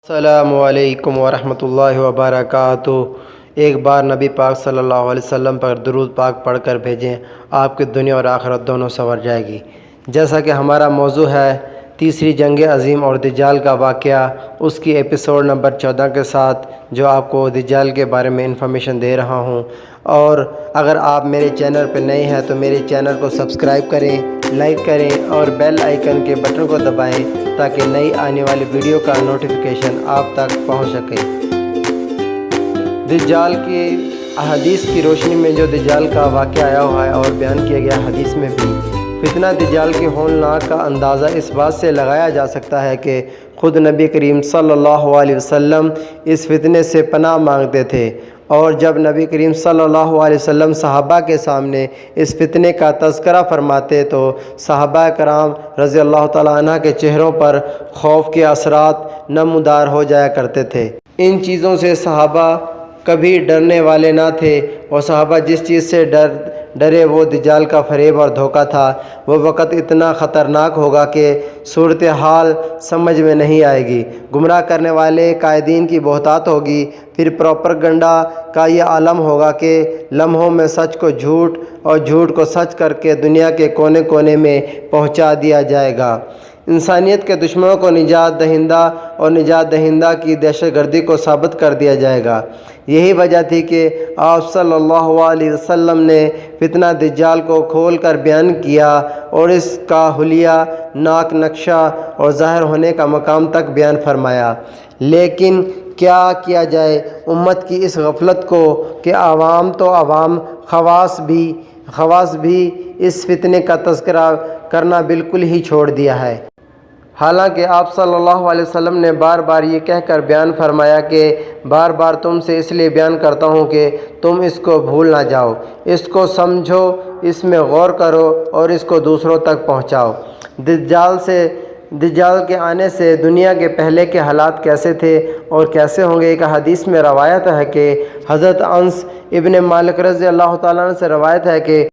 السلام علیکم ورحمۃ اللہ وبرکاتہ۔ ایک بار نبی پاک صلی اللہ علیہ وسلم پر درود پاک پڑھ کر بھیجیں، آپ کی دنیا اور آخرت دونوں سنور جائے گی۔ جیسا کہ ہمارا موضوع ہے تیسری جنگ عظیم اور دجال کا واقعہ، اس کی ایپیسوڈ نمبر 14 کے ساتھ جو آپ کو دجال کے بارے میں انفارمیشن دے رہا ہوں۔ اور اگر آپ میرے چینل پہ نئے ہیں تو میرے چینل کو سبسکرائب کریں، لائک کریں اور بیل آئیکن کے بٹن کو دبائیں تاکہ نئی آنے والی ویڈیو کا نوٹیفیکیشن آپ تک پہنچ سکے۔ دجال کی احادیث کی روشنی میں جو دجال کا واقعہ آیا ہوا ہے اور بیان کیا گیا حدیث میں بھی، فتنہ دجال کے ہولناک کا اندازہ اس بات سے لگایا جا سکتا ہے کہ خود نبی کریم صلی اللہ علیہ وسلم اس فتنے سے پناہ مانگتے تھے، اور جب نبی کریم صلی اللہ علیہ وسلم صحابہ کے سامنے اس فتنے کا تذکرہ فرماتے تو صحابہ کرام رضی اللہ تعالیٰ عنہ کے چہروں پر خوف کے اثرات نمودار ہو جایا کرتے تھے۔ ان چیزوں سے صحابہ کبھی ڈرنے والے نہ تھے، اور صحابہ جس چیز سے ڈرے وہ دجال کا فریب اور دھوکہ تھا۔ وہ وقت اتنا خطرناک ہوگا کہ صورتحال سمجھ میں نہیں آئے گی، گمراہ کرنے والے قائدین کی بہتات ہوگی، پھر پروپیگنڈا کا یہ عالم ہوگا کہ لمحوں میں سچ کو جھوٹ اور جھوٹ کو سچ کر کے دنیا کے کونے کونے میں پہنچا دیا جائے گا۔ انسانیت کے دشمنوں کو نجات دہندہ اور نجات دہندہ کی دہشت گردی کو ثابت کر دیا جائے گا۔ یہی وجہ تھی کہ آپ صلی اللہ علیہ وسلم نے فتنہ دجال کو کھول کر بیان کیا اور اس کا حلیہ ناک نقشہ اور ظاہر ہونے کا مقام تک بیان فرمایا۔ لیکن کیا کیا جائے امت کی اس غفلت کو کہ عوام تو عوام، خواص بھی اس فتنے کا تذکرہ کرنا بالکل ہی چھوڑ دیا ہے۔ حالانکہ آپ صلی اللہ علیہ وسلم نے بار بار یہ کہہ کر بیان فرمایا کہ بار بار تم سے اس لیے بیان کرتا ہوں کہ تم اس کو بھول نہ جاؤ، اس کو سمجھو، اس میں غور کرو اور اس کو دوسروں تک پہنچاؤ۔ دجال کے آنے سے دنیا کے پہلے کے حالات کیسے تھے اور کیسے ہوں گے، ایک حدیث میں روایت ہے کہ حضرت انس ابن مالک رضی اللہ تعالیٰ عنہ سے روایت ہے کہ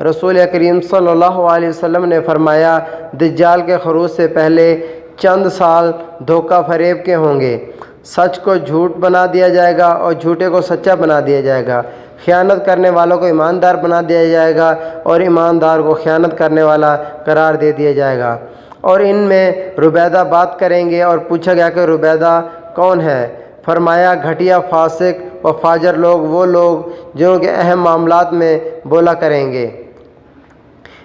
رسول کریم صلی اللہ علیہ وسلم نے فرمایا، دجال کے خروج سے پہلے چند سال دھوکہ فریب کے ہوں گے، سچ کو جھوٹ بنا دیا جائے گا اور جھوٹے کو سچا بنا دیا جائے گا، خیانت کرنے والوں کو ایماندار بنا دیا جائے گا اور ایماندار کو خیانت کرنے والا قرار دے دیا جائے گا۔ اور ان میں ربیدہ بات کریں گے، اور پوچھا گیا کہ ربیدہ کون ہے؟ فرمایا گھٹیا، فاسق و فاجر لوگ، وہ لوگ جنہوں کے اہم معاملات میں بولا کریں گے۔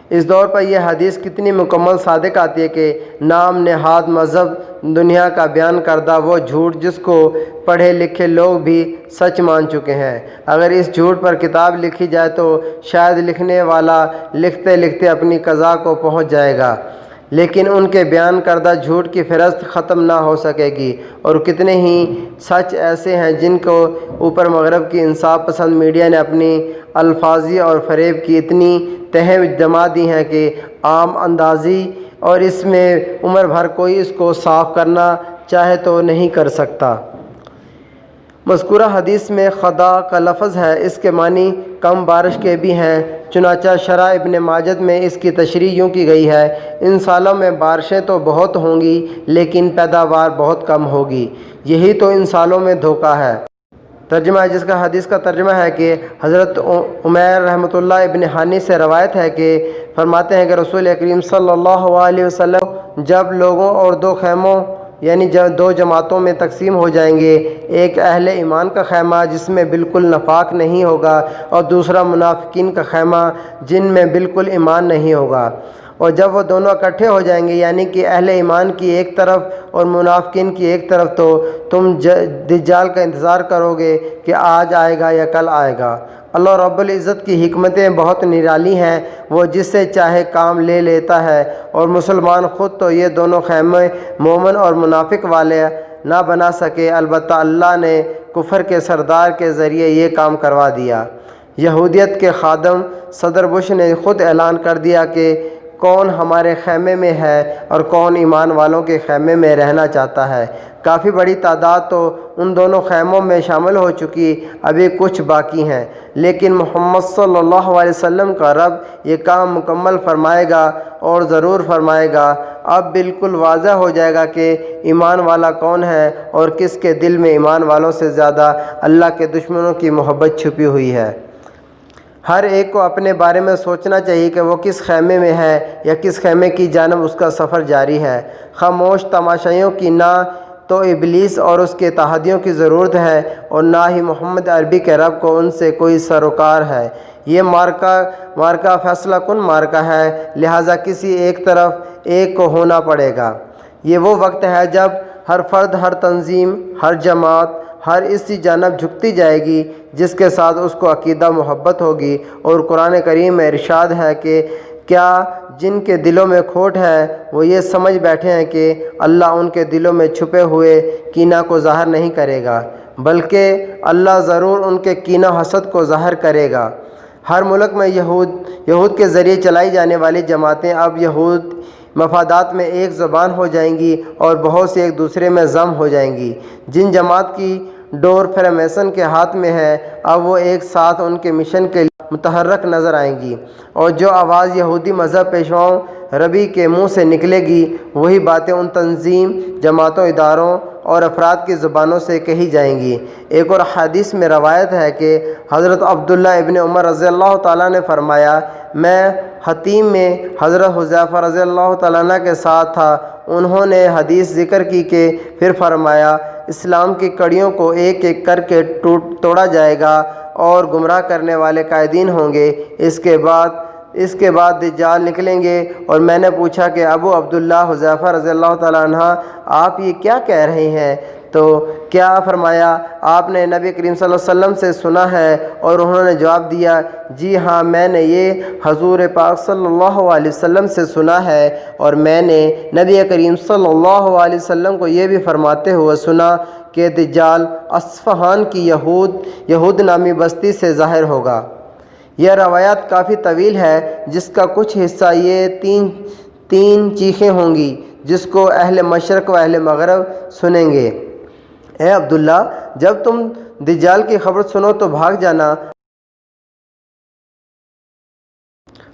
اس دور پر یہ حدیث کتنی مکمل صادق آتی ہے کہ نام نہاد مذہب دنیا کا بیان کردہ وہ جھوٹ جس کو پڑھے لکھے لوگ بھی سچ مان چکے ہیں، اگر اس جھوٹ پر کتاب لکھی جائے تو شاید لکھنے والا لکھتے لکھتے اپنی قضا کو پہنچ جائے گا، لیکن ان کے بیان کردہ جھوٹ کی فہرست ختم نہ ہو سکے گی۔ اور کتنے ہی سچ ایسے ہیں جن کو اوپر مغرب کی انصاف پسند میڈیا نے اپنی الفاظی اور فریب کی اتنی تہیں جما دی ہیں کہ عام اندازی اور اس میں عمر بھر کوئی اس کو صاف کرنا چاہے تو نہیں کر سکتا۔ مذکورہ حدیث میں خدا کا لفظ ہے، اس کے معنی کم بارش کے بھی ہیں، چنانچہ شرح ابن ماجد میں اس کی تشریح یوں کی گئی ہے، ان سالوں میں بارشیں تو بہت ہوں گی لیکن پیداوار بہت کم ہوگی، یہی تو ان سالوں میں دھوکہ ہے۔ ترجمہ ہے، جس کا حدیث کا ترجمہ ہے کہ حضرت عمیر رحمۃ اللہ ابن حانی سے روایت ہے کہ فرماتے ہیں کہ رسول کریم صلی اللہ علیہ وسلم جب لوگوں اور دو خیموں یعنی دو جماعتوں میں تقسیم ہو جائیں گے، ایک اہل ایمان کا خیمہ جس میں بالکل نفاق نہیں ہوگا اور دوسرا منافقین کا خیمہ جن میں بالکل ایمان نہیں ہوگا، اور جب وہ دونوں اکٹھے ہو جائیں گے یعنی کہ اہل ایمان کی ایک طرف اور منافقین کی ایک طرف، تو تم دجال کا انتظار کرو گے کہ آج آئے گا یا کل آئے گا۔ اللہ رب العزت کی حکمتیں بہت نرالی ہیں، وہ جس سے چاہے کام لے لیتا ہے، اور مسلمان خود تو یہ دونوں خیمے مومن اور منافق والے نہ بنا سکے، البتہ اللہ نے کفر کے سردار کے ذریعے یہ کام کروا دیا۔ یہودیت کے خادم صدر بش نے خود اعلان کر دیا کہ کون ہمارے خیمے میں ہے اور کون ایمان والوں کے خیمے میں رہنا چاہتا ہے۔ کافی بڑی تعداد تو ان دونوں خیموں میں شامل ہو چکی، ابھی کچھ باقی ہیں، لیکن محمد صلی اللہ علیہ وسلم کا رب یہ کام مکمل فرمائے گا اور ضرور فرمائے گا۔ اب بالکل واضح ہو جائے گا کہ ایمان والا کون ہے اور کس کے دل میں ایمان والوں سے زیادہ اللہ کے دشمنوں کی محبت چھپی ہوئی ہے۔ ہر ایک کو اپنے بارے میں سوچنا چاہیے کہ وہ کس خیمے میں ہے یا کس خیمے کی جانب اس کا سفر جاری ہے۔ خاموش تماشائیوں کی نہ تو ابلیس اور اس کے اتحادیوں کی ضرورت ہے اور نہ ہی محمد عربی کے رب کو ان سے کوئی سروکار ہے۔ یہ مارکہ فیصلہ کن مارکہ ہے، لہٰذا کسی ایک طرف ایک کو ہونا پڑے گا۔ یہ وہ وقت ہے جب ہر فرد، ہر تنظیم، ہر جماعت، ہر اسی جانب جھکتی جائے گی جس کے ساتھ اس کو عقیدہ محبت ہوگی، اور قرآن کریم میں ارشاد ہے کہ کیا جن کے دلوں میں کھوٹ ہے وہ یہ سمجھ بیٹھے ہیں کہ اللہ ان کے دلوں میں چھپے ہوئے کینہ کو ظاہر نہیں کرے گا، بلکہ اللہ ضرور ان کے کینہ حسد کو ظاہر کرے گا۔ ہر ملک میں یہود کے ذریعے چلائی جانے والی جماعتیں اب یہود مفادات میں ایک زبان ہو جائیں گی اور بہت سی ایک دوسرے میں ضم ہو جائیں گی۔ جن جماعت کی ڈور فریمیسن کے ہاتھ میں ہے، اب وہ ایک ساتھ ان کے مشن کے لیے متحرک نظر آئیں گی، اور جو آواز یہودی مذہب پیشواؤں ربی کے منہ سے نکلے گی وہی باتیں ان تنظیم، جماعتوں، اداروں اور افراد کی زبانوں سے کہی جائیں گی۔ ایک اور حدیث میں روایت ہے کہ حضرت عبداللہ ابن عمر رضی اللہ تعالیٰ نے فرمایا، میں حتیم میں حضرت حذیفہ رضی اللہ تعالیٰ عنہ کے ساتھ تھا، انہوں نے حدیث ذکر کی کہ پھر فرمایا، اسلام کی کڑیوں کو ایک ایک کر کے توڑا جائے گا اور گمراہ کرنے والے قائدین ہوں گے، اس کے بعد دجال نکلیں گے۔ اور میں نے پوچھا کہ ابو عبداللہ حذیفہ رضی اللہ تعالیٰ عنہ، آپ یہ کیا کہہ رہے ہیں؟ تو کیا فرمایا، آپ نے نبی کریم صلی اللہ علیہ وسلم سے سنا ہے؟ اور انہوں نے جواب دیا، جی ہاں، میں نے یہ حضور پاک صلی اللہ علیہ وسلم سے سنا ہے، اور میں نے نبی کریم صلی اللہ علیہ وسلم کو یہ بھی فرماتے ہوئے سنا کہ دجال اصفہان کی یہود نامی بستی سے ظاہر ہوگا۔ یہ روایت کافی طویل ہے، جس کا کچھ حصہ یہ تین چیخیں ہوں گی جس کو اہل مشرق و اہل مغرب سنیں گے۔ اے عبداللہ، جب تم دجال کی خبر سنو تو بھاگ جانا۔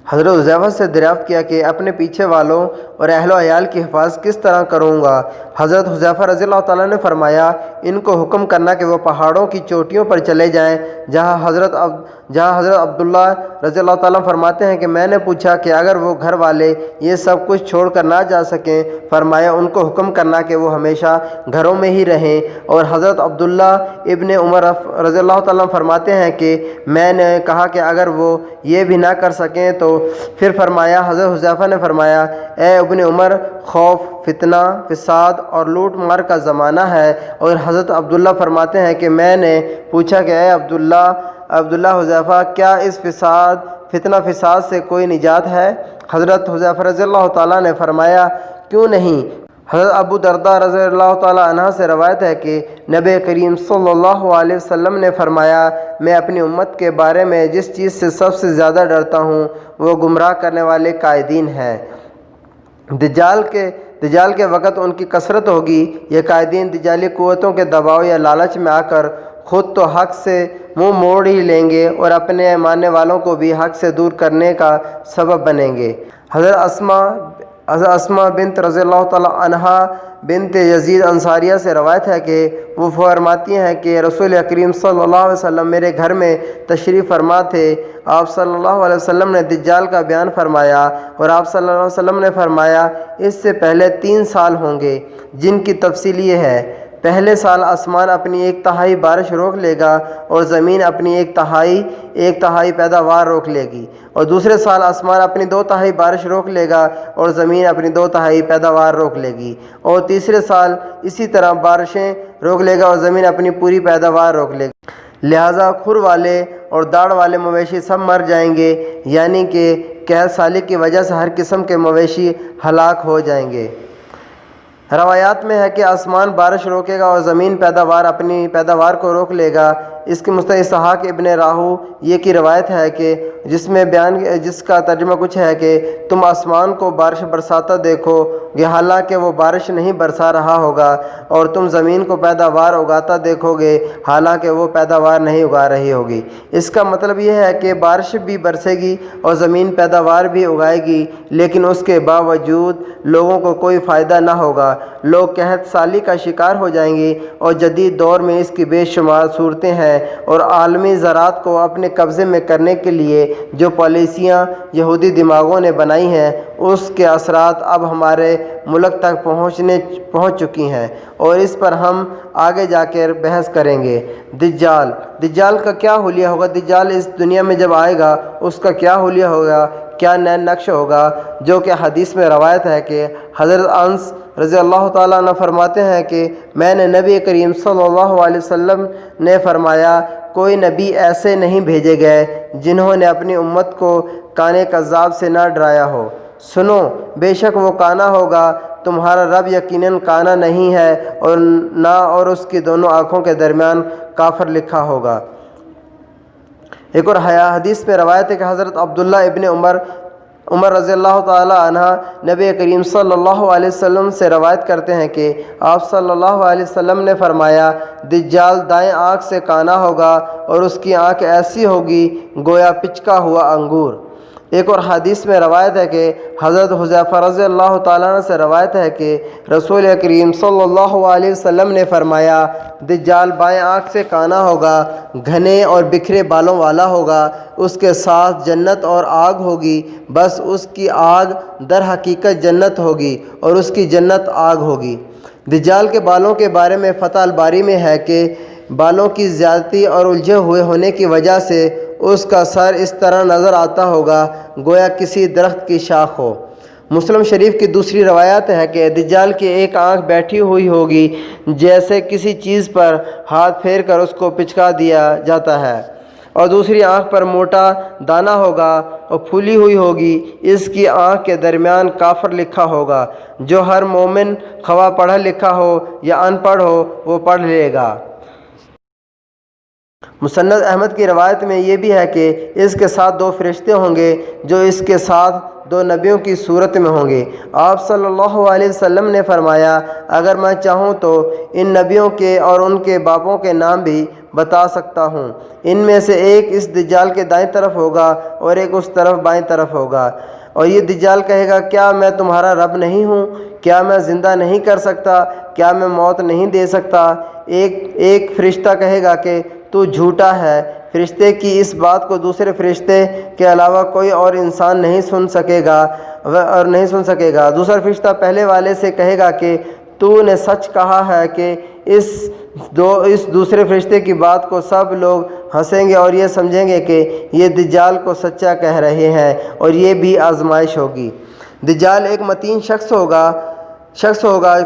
حضرت حذیفہ سے دریافت کیا کہ اپنے پیچھے والوں اور اہل و عیال کی حفاظت کس طرح کروں گا؟ حضرت حذیفہ رضی اللہ تعالیٰ نے فرمایا، ان کو حکم کرنا کہ وہ پہاڑوں کی چوٹیوں پر چلے جائیں۔ جہاں حضرت عبداللہ رضی اللہ تعالیٰ فرماتے ہیں کہ میں نے پوچھا کہ اگر وہ گھر والے یہ سب کچھ چھوڑ کر نہ جا سکیں، فرمایا ان کو حکم کرنا کہ وہ ہمیشہ گھروں میں ہی رہیں۔ اور حضرت عبداللہ ابن عمر رضی اللہ تعالیٰ فرماتے ہیں کہ میں نے کہا کہ اگر وہ یہ بھی نہ کر سکیں تو پھر فرمایا، حضرت حذیفہ نے فرمایا، اے ابن عمر، خوف، فتنہ، فساد اور لوٹ مار کا زمانہ ہے۔ اور حضرت عبداللہ فرماتے ہیں کہ میں نے پوچھا کہ اے عبداللہ حذیفہ، کیا اس فتنہ فساد سے کوئی نجات ہے؟ حضرت حذیفہ رضی اللہ تعالیٰ نے فرمایا، کیوں نہیں؟ حضرت ابو درداء رضی اللہ تعالیٰ عنہ سے روایت ہے کہ نبی کریم صلی اللہ علیہ وسلم نے فرمایا، میں اپنی امت کے بارے میں جس چیز سے سب سے زیادہ ڈرتا ہوں وہ گمراہ کرنے والے قائدین ہیں۔ دجال کے وقت ان کی کثرت ہوگی۔ یہ قائدین دجالی قوتوں کے دباؤ یا لالچ میں آ کر خود تو حق سے منہ موڑ ہی لیں گے اور اپنے ماننے والوں کو بھی حق سے دور کرنے کا سبب بنیں گے۔ حضرت اسماء بنت رضی اللہ تعالیٰ عنہا بنت یزید انصاریہ سے روایت ہے کہ وہ فرماتی ہیں کہ رسول کریم صلی اللہ علیہ وسلم میرے گھر میں تشریف فرما تھے۔ آپ صلی اللہ علیہ وسلم نے دجال کا بیان فرمایا، اور آپ صلی اللہ علیہ وسلم نے فرمایا، اس سے پہلے 3 سال ہوں گے، جن کی تفصیل یہ ہے: پہلے سال آسمان اپنی 1/3 بارش روک لے گا اور زمین اپنی 1/3 پیداوار روک لے گی، اور دوسرے سال آسمان اپنی 2/3 بارش روک لے گا اور زمین اپنی 2/3 پیداوار روک لے گی، اور تیسرے سال اسی طرح بارشیں روک لے گا اور زمین اپنی پوری پیداوار روک لے گی۔ لہٰذا کھر والے اور داڑھ والے مویشی سب مر جائیں گے، یعنی کہ قحط سالی کی وجہ سے ہر قسم کے مویشی ہلاک ہو جائیں گے۔ روایات میں ہے کہ آسمان بارش روکے گا اور زمین اپنی پیداوار کو روک لے گا۔ اس کے مستند اسحاق ابن راہو یہ کی روایت ہے کہ جس کا ترجمہ کچھ ہے کہ تم آسمان کو بارش برساتا دیکھو گے حالانکہ وہ بارش نہیں برسا رہا ہوگا، اور تم زمین کو پیداوار اگاتا دیکھو گے حالانکہ وہ پیداوار نہیں اگا رہی ہوگی۔ اس کا مطلب یہ ہے کہ بارش بھی برسے گی اور زمین پیداوار بھی اگائے گی، لیکن اس کے باوجود لوگوں کو کوئی فائدہ نہ ہوگا۔ لوگ قحط سالی کا شکار ہو جائیں گے، اور جدید دور میں اس کی بے شمار صورتیں ہیں، اور عالمی زراعت کو اپنے قبضے میں کرنے کے لیے جو پالیسیاں یہودی دماغوں نے بنائی ہیں اس کے اثرات اب ہمارے ملک تک پہنچ چکی ہیں، اور اس پر ہم آگے جا کر بحث کریں گے۔ دجال کا کیا حلیہ ہوگا؟ دجال اس دنیا میں جب آئے گا اس کا کیا حلیہ ہوگا، کیا نیا نقش ہوگا؟ جو کہ حدیث میں روایت ہے کہ حضرت انس رضی اللہ تعالیٰ عنہ فرماتے ہیں کہ میں نے نبی کریم صلی اللہ علیہ وسلم نے فرمایا کوئی نبی ایسے نہیں بھیجے گئے جنہوں نے اپنی امت کو کانے کذاب سے نہ ڈرایا ہو۔ سنو، بے شک وہ کانا ہوگا، تمہارا رب یقیناً کانا نہیں ہے اور نہ اور اس کی دونوں آنکھوں کے درمیان کافر لکھا ہوگا۔ ایک اور حدیث میں روایت ہے کہ حضرت عبداللہ ابن عمر رضی اللہ تعالی عنہ نبی کریم صلی اللہ علیہ وسلم سے روایت کرتے ہیں کہ آپ صلی اللہ علیہ وسلم نے فرمایا دجال دائیں آنکھ سے کانا ہوگا اور اس کی آنکھ ایسی ہوگی گویا پچکا ہوا انگور۔ ایک اور حدیث میں روایت ہے کہ حضرت حذیفہ رضی اللہ تعالیٰ عنہ سے روایت ہے کہ رسول کریم صلی اللہ علیہ وسلم نے فرمایا دجال بائیں آنکھ سے کانا ہوگا، گھنے اور بکھرے بالوں والا ہوگا، اس کے ساتھ جنت اور آگ ہوگی، بس اس کی آگ در حقیقت جنت ہوگی اور اس کی جنت آگ ہوگی۔ دجال کے بالوں کے بارے میں فتح الباری میں ہے کہ بالوں کی زیادتی اور الجھے ہوئے ہونے کی وجہ سے اس کا سر اس طرح نظر آتا ہوگا گویا کسی درخت کی شاخ ہو۔ مسلم شریف کی دوسری روایت ہے کہ دجال کی ایک آنکھ بیٹھی ہوئی ہوگی جیسے کسی چیز پر ہاتھ پھیر کر اس کو پچکا دیا جاتا ہے، اور دوسری آنکھ پر موٹا دانہ ہوگا اور پھولی ہوئی ہوگی، اس کی آنکھ کے درمیان کافر لکھا ہوگا۔ جو ہر مومن خواہ پڑھا لکھا ہو یا ان پڑھ ہو وہ پڑھ لے گا۔ مسند احمد کی روایت میں یہ بھی ہے کہ اس کے ساتھ دو فرشتے ہوں گے جو اس کے ساتھ دو نبیوں کی صورت میں ہوں گے۔ آپ صلی اللہ علیہ وسلم نے فرمایا اگر میں چاہوں تو ان نبیوں کے اور ان کے باپوں کے نام بھی بتا سکتا ہوں۔ ان میں سے ایک اس دجال کے دائیں طرف ہوگا اور ایک اس طرف بائیں طرف ہوگا، اور یہ دجال کہے گا کیا میں تمہارا رب نہیں ہوں؟ کیا میں زندہ نہیں کر سکتا؟ کیا میں موت نہیں دے سکتا؟ ایک فرشتہ کہے گا کہ تو جھوٹا ہے۔ فرشتے کی اس بات کو دوسرے فرشتے کے علاوہ کوئی اور انسان نہیں سن سکے گا۔ دوسرا فرشتہ پہلے والے سے کہے گا کہ تو نے سچ کہا ہے کہ اس دوسرے فرشتے کی بات کو سب لوگ ہنسیں گے اور یہ سمجھیں گے کہ یہ دجال کو سچا کہہ رہے ہیں، اور یہ بھی آزمائش ہوگی۔ دجال ایک متین شخص ہوگا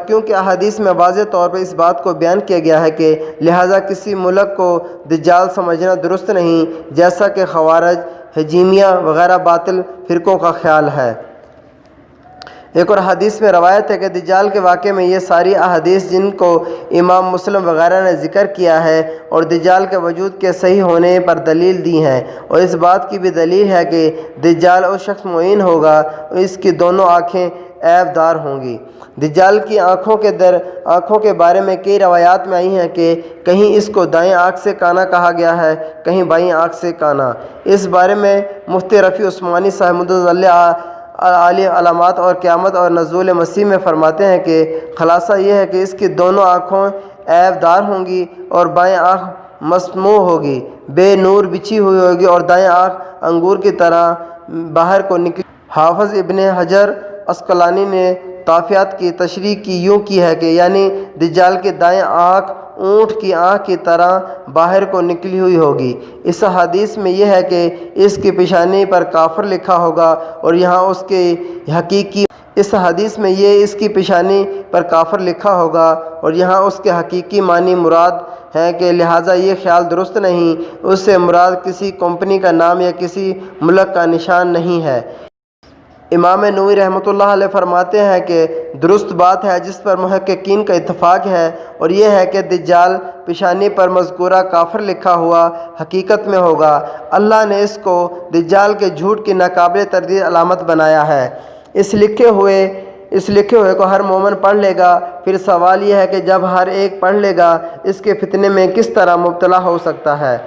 کیونکہ احادیث میں واضح طور پر اس بات کو بیان کیا گیا ہے کہ لہٰذا کسی ملک کو دجال سمجھنا درست نہیں، جیسا کہ خوارج، حجیمیہ وغیرہ باطل فرقوں کا خیال ہے۔ ایک اور حدیث میں روایت ہے کہ دجال کے واقعے میں یہ ساری احادیث جن کو امام مسلم وغیرہ نے ذکر کیا ہے اور دجال کے وجود کے صحیح ہونے پر دلیل دی ہیں، اور اس بات کی بھی دلیل ہے کہ دجال اس شخص معین ہوگا اس کی دونوں آنکھیں عیب دار ہوں گی۔ دجال کی آنکھوں کے بارے میں کئی روایات میں آئی ہیں کہ کہیں اس کو دائیں آنکھ سے کانا کہا گیا ہے، کہیں بائیں آنکھ سے کانا۔ اس بارے میں مفتی رفیع عثمانی صاحب مدظ عالی علامات اور قیامت اور نزول مسیح میں فرماتے ہیں کہ خلاصہ یہ ہے کہ اس کی دونوں آنکھوں عیب دار ہوں گی اور بائیں آنکھ مسموع ہوگی، بے نور بچھی ہوئی ہوگی، اور دائیں آنکھ انگور کی طرح باہر کو نکلی۔ حافظ ابن حجر عسقلانی نے طافیات کی تشریح کی یوں کی ہے کہ یعنی دجال کی دائیں آنکھ اونٹ کی آنکھ کی طرح باہر کو نکلی ہوئی ہوگی۔ اس حدیث میں یہ ہے کہ اس کی پیشانی پر کافر لکھا ہوگا اور یہاں اس کی پیشانی پر کافر لکھا ہوگا اور یہاں اس کے حقیقی معنی مراد ہے کہ لہٰذا یہ خیال درست نہیں، اس سے مراد کسی کمپنی کا نام یا کسی ملک کا نشان نہیں ہے۔ امام نووی رحمۃ اللہ علیہ فرماتے ہیں کہ درست بات ہے جس پر محققین کا اتفاق ہے، اور یہ ہے کہ دجال پیشانی پر مذکورہ کافر لکھا ہوا حقیقت میں ہوگا۔ اللہ نے اس کو دجال کے جھوٹ کی ناقابل تردید علامت بنایا ہے۔ اس لکھے ہوئے کو ہر مومن پڑھ لے گا۔ پھر سوال یہ ہے کہ جب ہر ایک پڑھ لے گا اس کے فتنے میں کس طرح مبتلا ہو سکتا ہے؟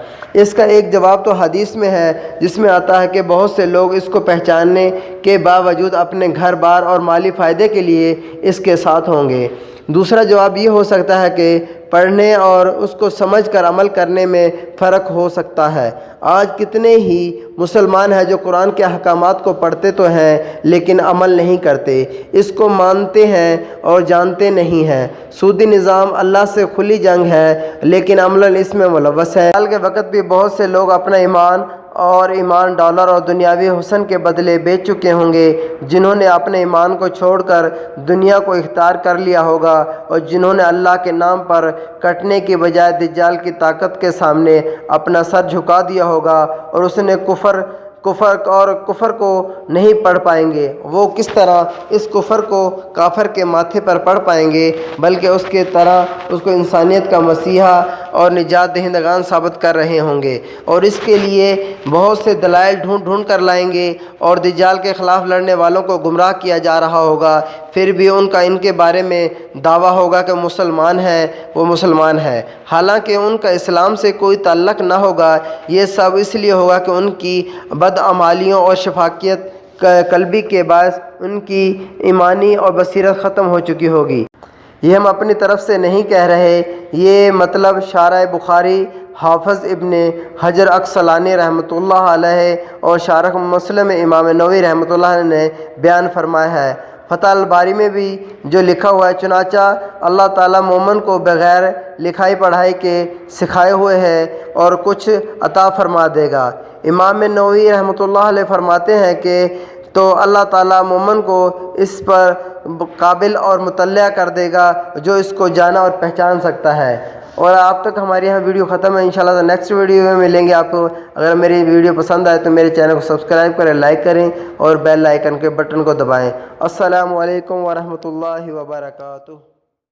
اس کا ایک جواب تو حدیث میں ہے، جس میں آتا ہے کہ بہت سے لوگ اس کو پہچاننے کے باوجود اپنے گھر بار اور مالی فائدے کے لیے اس کے ساتھ ہوں گے۔ دوسرا جواب یہ ہو سکتا ہے کہ پڑھنے اور اس کو سمجھ کر عمل کرنے میں فرق ہو سکتا ہے۔ آج کتنے ہی مسلمان ہیں جو قرآن کے احکامات کو پڑھتے تو ہیں لیکن عمل نہیں کرتے، اس کو مانتے ہیں اور جانتے نہیں ہیں۔ سودی نظام اللہ سے کھلی جنگ ہے لیکن عملاً اس میں ملوث ہے۔ حال کے وقت بھی بہت سے لوگ اپنا ایمان ڈالر اور دنیاوی حسن کے بدلے بیچ چکے ہوں گے، جنہوں نے اپنے ایمان کو چھوڑ کر دنیا کو اختیار کر لیا ہوگا، اور جنہوں نے اللہ کے نام پر کٹنے کی بجائے دجال کی طاقت کے سامنے اپنا سر جھکا دیا ہوگا، اور اس نے کفر کو نہیں پڑھ پائیں گے۔ وہ کس طرح اس کفر کو کافر کے ماتھے پر پڑھ پائیں گے، بلکہ اس کو انسانیت کا مسیحا اور نجات دہندگان ثابت کر رہے ہوں گے، اور اس کے لیے بہت سے دلائل ڈھونڈ کر لائیں گے، اور دجال کے خلاف لڑنے والوں کو گمراہ کیا جا رہا ہوگا۔ پھر بھی ان کے بارے میں دعویٰ ہوگا کہ وہ مسلمان ہے، حالانکہ ان کا اسلام سے کوئی تعلق نہ ہوگا۔ یہ سب اس لیے ہوگا کہ ان کی بدعمالیوں اور شفاقیت قلبی کے باعث ان کی ایمانی اور بصیرت ختم ہو چکی ہوگی۔ یہ ہم اپنی طرف سے نہیں کہہ رہے، یہ مطلب شارح بخاری حافظ ابن حجر عسقلانی رحمۃ اللہ علیہ اور شارح مسلم امام نووی رحمۃ اللہ علیہ نے بیان فرمایا ہے۔ فتح الباری میں بھی جو لکھا ہوا ہے، چنانچہ اللہ تعالیٰ مومن کو بغیر لکھائی پڑھائی کے سکھائے ہوئے ہے اور کچھ عطا فرما دے گا۔ امام نووی رحمۃ اللہ علیہ فرماتے ہیں کہ تو اللہ تعالیٰ مومن کو اس پر قابل اور مطلع کر دے گا جو اس کو جانا اور پہچان سکتا ہے۔ اور اب تک ہمارے یہاں ویڈیو ختم ہے، انشاءاللہ نیکسٹ ویڈیو میں ملیں گے آپ کو۔ اگر میری ویڈیو پسند آئے تو میرے چینل کو سبسکرائب کریں، لائک کریں اور بیل آئیکن کے بٹن کو دبائیں۔ السلام علیکم ورحمۃ اللہ وبرکاتہ۔